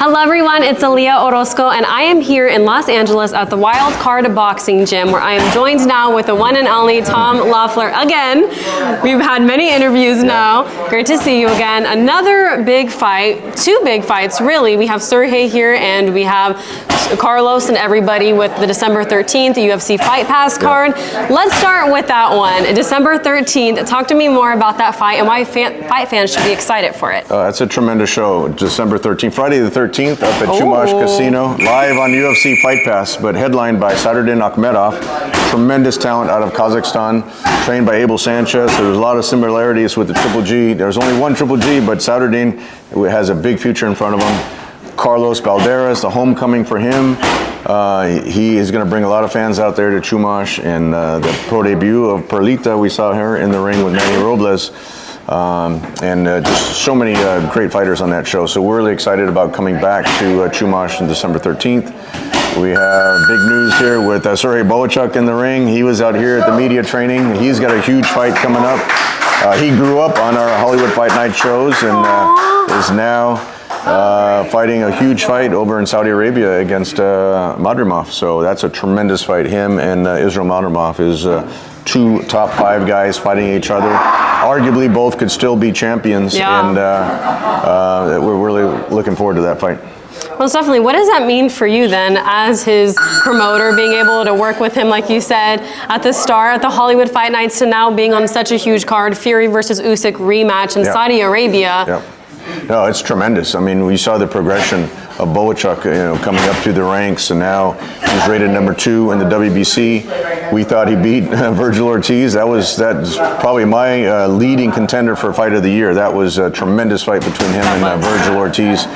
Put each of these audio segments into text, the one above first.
Hello everyone, it's Aaliyah Orozco and I am here in Los Angeles at the Wild Card Boxing Gym where I am joined now with the one and only Tom Loeffler again. We've had many interviews now. Great to see you again. Another big fight, two big fights really. We have Serhi here and we have Carlos and everybody with the December 13th UFC Fight Pass card. Let's start with that one. December 13th, talk to me more about that fight and why fight fans should be excited for it. It's a tremendous show. December 13th, Friday the 13th up at Chumash Casino, live on UFC Fight Pass, but headlined by Sadruddin Akhmedov, tremendous talent out of Kazakhstan, trained by Abel Sanchez. So there's a lot of similarities with the Triple G. There's only one Triple G, but Sadruddin has a big future in front of him. Carlos Balderas, the homecoming for him. He is going to bring a lot of fans out there to Chumash, and the pro debut of Perlita, we saw her in the ring with Manny Robles. Just so many great fighters on that show. So we're really excited about coming back to Chumash on December 13th. We have big news here with Serhi Bohachuk in the ring. He was out here at the media training. He's got a huge fight coming up. He grew up on our Hollywood Fight Night shows and is now fighting a huge fight over in Saudi Arabia against Madrimov. So that's a tremendous fight. Him and Israel Madrimov is two top 5 guys fighting each other. Arguably, both could still be champions, and we're really looking forward to that fight. Well, definitely. What does that mean for you then, as his promoter, being able to work with him, like you said, at the start, at the Hollywood Fight Nights, to now being on such a huge card, Fury versus Usyk rematch in Saudi Arabia? No, it's tremendous. I mean, we saw the progression of Bohachuk, coming up through the ranks, and now he's rated number 2 in the WBC. We thought he beat Vergil Ortiz. That's probably my leading contender for Fight of the Year. That was a tremendous fight between him and Vergil Ortiz.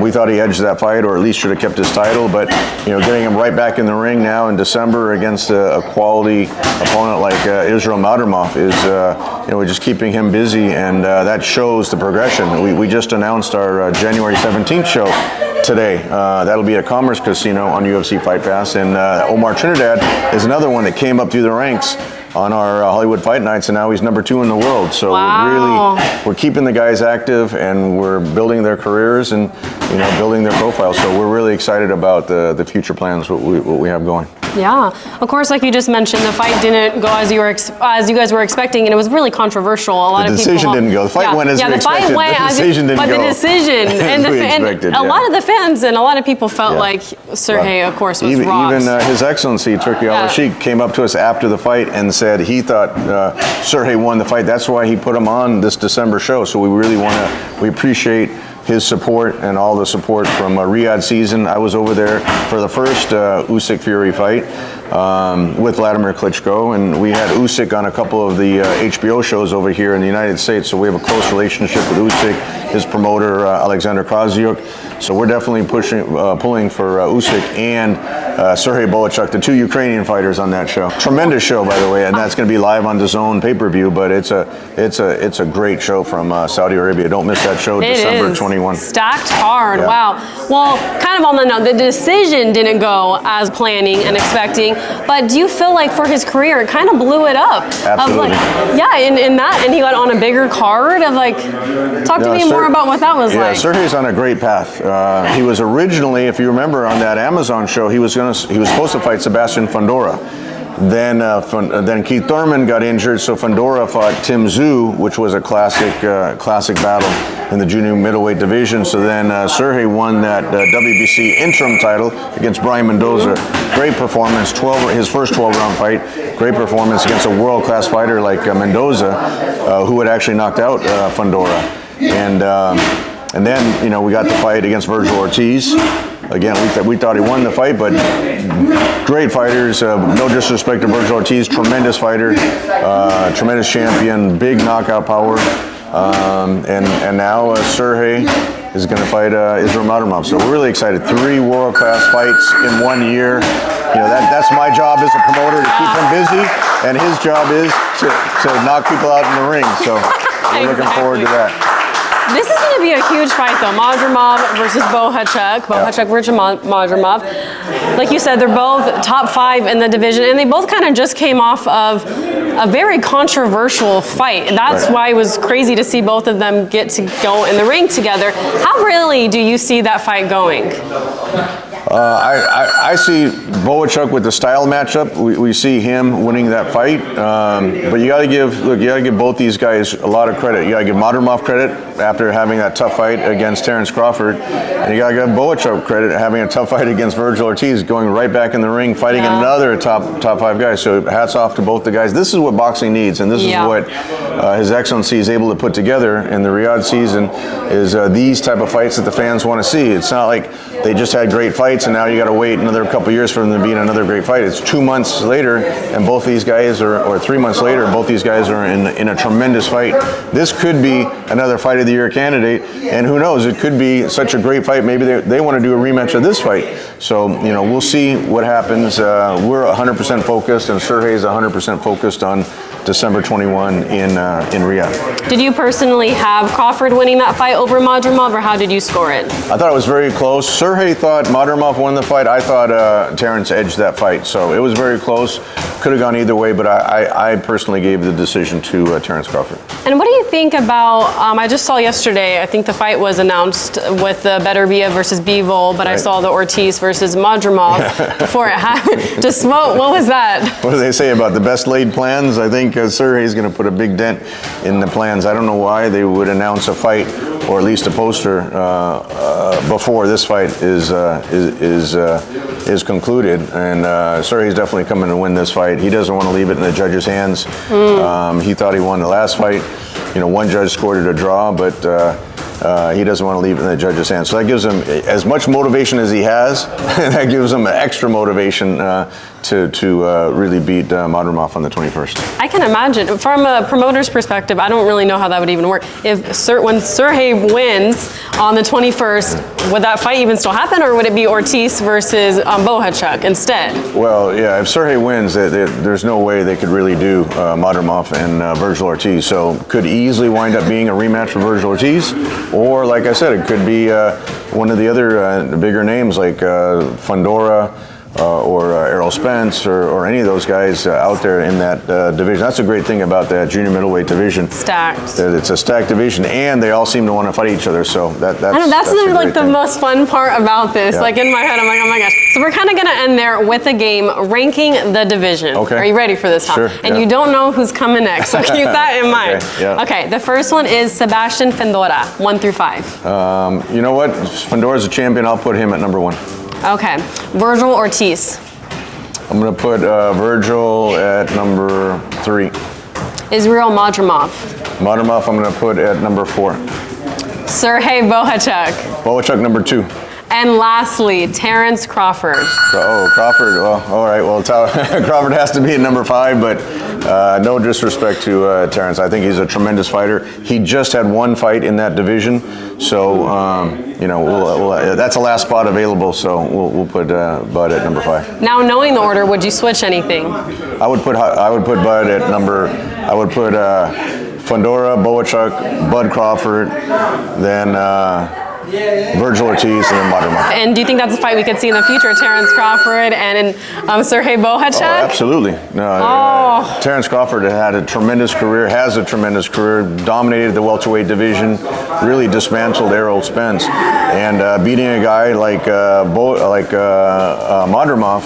We thought he edged that fight, or at least should have kept his title, but getting him right back in the ring now in December against a quality opponent like Israel Madrimov is, we're just keeping him busy, and that shows the progression. We just announced our January 17th show today. That'll be at Commerce Casino on UFC Fight Pass, and Omar Trinidad is another one that came up through the ranks on our Hollywood Fight Nights, and now he's number 2 in the world. So we're keeping the guys active, and we're building their careers and building their profiles. So we're really excited about the future plans, what we have going. Yeah, of course, like you just mentioned, the fight didn't go as you guys were expecting, and it was really controversial. The decision didn't go. The fight went as we expected. The decision didn't go. But the decision and a lot of the fans and a lot of people felt like Serhi, of course, was robbed. Even His Excellency Turki Al-Rashid came up to us after the fight and said he thought Serhi won the fight. That's why he put him on this December show. So we appreciate his support and all the support from Riyadh season. I was over there for the first Usyk Fury fight with Vladimir Klitschko, and we had Usyk on a couple of the HBO shows over here in the United States, so we have a close relationship with Usyk, his promoter Alexander Krasyuk. So we're definitely pulling for Usyk and Serhi Bohachuk, the 2 Ukrainian fighters on that show. Tremendous show, by the way, and that's going to be live on DAZN pay-per-view. But it's a great show from Saudi Arabia. Don't miss that show, December 21. Stacked hard. Yeah. Wow. Well, kind of on the note, the decision didn't go as planning and expecting. But do you feel like for his career, it kind of blew it up? Absolutely. In that, and he got on a bigger card of talk to me more about what that was like. Yeah, Serhi's on a great path. He was originally, if you remember, on that Amazon show, he was supposed to fight Sebastian Fundora. Then Keith Thurman got injured, so Fundora fought Tim Tszyu, which was a classic battle in the junior middleweight division. So then Serhi won that WBC interim title against Brian Mendoza. Great performance, his first 12-round fight. Great performance against a world-class fighter like Mendoza, who had actually knocked out Fundora. And then we got the fight against Vergil Ortiz. Again, we thought he won the fight, but great fighters. No disrespect to Vergil Ortiz, tremendous fighter, tremendous champion, big knockout power. And now Serhi is going to fight Israel Madrimov. So we're really excited. 3 world-class fights in 1 year. That's my job as a promoter, to keep him busy, and his job is to knock people out in the ring. So we're looking forward to that. This is going to be a huge fight, though. Madrimov versus Bohachuk. Bohachuk versus Madrimov. Like you said, they're both top 5 in the division, and they both kind of just came off of a very controversial fight. That's why it was crazy to see both of them get to go in the ring together. How really do you see that fight going? I see Bohachuk with the style matchup. We see him winning that fight. But you got to give both these guys a lot of credit. You got to give Madrimov credit after having that tough fight against Terence Crawford, and you got to give Bohachuk credit having a tough fight against Vergil Ortiz, going right back in the ring, fighting another top 5 guy. So hats off to both the guys. This is what boxing needs, and this is what His Excellency is able to put together in the Riyadh season. Is these type of fights that the fans want to see. It's not like they just had great fights and now you got to wait another couple years for them to be in another great fight. It's 2 months later, and both these guys or 3 months later, both these guys are in a tremendous fight. This could be another Fight of the Year candidate, and who knows? It could be such a great fight. Maybe they want to do a rematch of this fight. So we'll see what happens. We're 100% focused, and Serhi is 100% focused on December 21 in Riyadh. Did you personally have Crawford winning that fight over Madrimov, or how did you score it? I thought it was very close. Serhi thought Madrimov won the fight. I thought Terence edged that fight. So it was very close. Could have gone either way, but I personally gave the decision to Terence Crawford. And what do you think about, I just saw yesterday, I think the fight was announced with the Beterbiev versus Bivol, but I saw the Ortiz versus Madrimov before it happened. Just what was that? What do they say about the best laid plans? I think Serhi is going to put a big dent in the plans. I don't know why they would announce a fight or at least a poster before this fight is concluded. And Serhi is definitely coming to win this fight. He doesn't want to leave it in the judge's hands. He thought he won the last fight. One judge scored it a draw, but he doesn't want to leave it in the judge's hands. So that gives him as much motivation as he has. That gives him extra motivation to really beat Madrimov on the 21st. I can imagine. From a promoter's perspective, I don't really know how that would even work. When Serhi wins on the 21st, would that fight even still happen, or would it be Ortiz versus Bohachuk instead? Well, yeah, if Serhi wins, there's no way they could really do Madrimov and Vergil Ortiz. So could easily wind up being a rematch for Vergil Ortiz, or like I said, it could be one of the other bigger names like Fundora, or Errol Spence, or any of those guys out there in that division. That's a great thing about that junior middleweight division. Stacked. It's a stacked division, and they all seem to want to fight each other. So that's like the most fun part about this. Yeah. Like in my head, I'm like, oh my gosh. So we're kind of going to end there with a game ranking the division. Okay. Are you ready for this? Sure. And you don't know who's coming next, so keep that in mind. Okay. Yeah. Okay. The first one is Sebastian Fundora, 1 through 5. You know what? Fundora's a champion. I'll put him at number 1. Okay. Vergil Ortiz. I'm going to put Vergil at number 3. Israel Madrimov. Madrimov I'm going to put at number 4. Serhi Bohachuk. Bohachuk number 2. And lastly, Terence Crawford. Oh, Crawford. Well, all right. Well, Crawford has to be at number 5, but no disrespect to Terence. I think he's a tremendous fighter. He just had one fight in that division, so that's the last spot available. So we'll put Bud at number 5. Now, knowing the order, would you switch anything? I would put Bud at number. I would put Fundora, Bohachuk, Bud Crawford, then Vergil Ortiz, and then Madrimov. And do you think that's a fight we could see in the future, Terence Crawford and Serhi Bohachuk? Oh, absolutely. No, Terence Crawford has a tremendous career, dominated the welterweight division, really dismantled Errol Spence, and beating a guy like Madrimov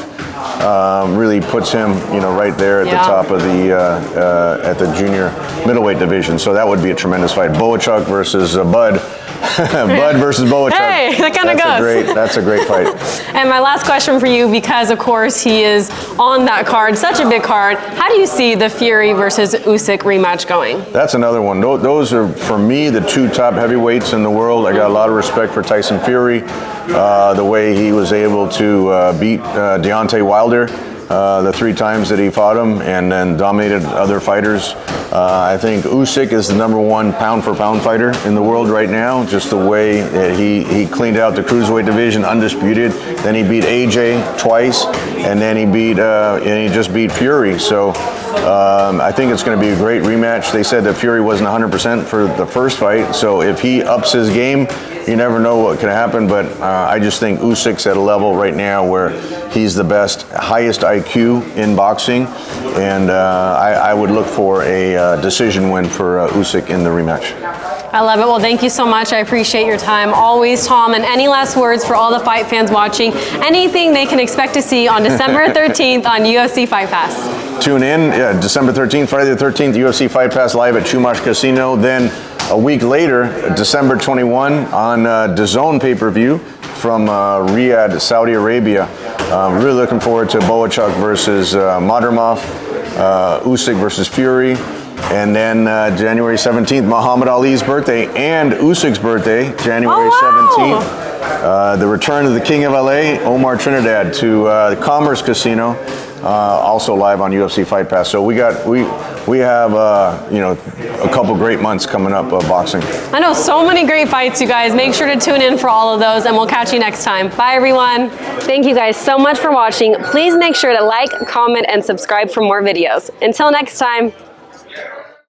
really puts him, right there at the top of at the junior middleweight division. So that would be a tremendous fight. Bohachuk versus Bud. Bud versus Bohachuk. Hey, that kind of goes. That's a great fight. And my last question for you, because of course he is on that card, such a big card, how do you see the Fury versus Usyk rematch going? That's another one. Those are, for me, the 2 top heavyweights in the world. I got a lot of respect for Tyson Fury, the way he was able to beat Deontay Wilder the 3 times that he fought him, and then dominated other fighters. I think Usyk is the #1 pound-for-pound fighter in the world right now. Just the way that he cleaned out the cruiserweight division, undisputed. Then he beat AJ twice, and then he just beat Fury. So I think it's going to be a great rematch. They said that Fury wasn't 100% for the first fight, so if he ups his game, you never know what can happen. But I just think Usyk's at a level right now where he's the best, highest IQ in boxing, and I would look for a decision win for Usyk in the rematch. I love it. Well, thank you so much. I appreciate your time always, Tom. And any last words for all the fight fans watching? Anything they can expect to see on December 13th on UFC Fight Pass? Tune in, December 13th, Friday the 13th, UFC Fight Pass live at Chumash Casino. Then a week later, December 21, on DAZN pay-per-view from Riyadh, Saudi Arabia. Really looking forward to Bohachuk versus Madrimov, Usyk versus Fury, and then January 17th, Muhammad Ali's birthday and Usyk's birthday, January 17th. The return of the King of LA, Omar Trinidad, to the Commerce Casino, also live on UFC Fight Pass. So we have a couple great months coming up of boxing. I know, so many great fights, you guys. Make sure to tune in for all of those, and we'll catch you next time. Bye, everyone. Thank you guys so much for watching. Please make sure to like, comment, and subscribe for more videos. Until next time.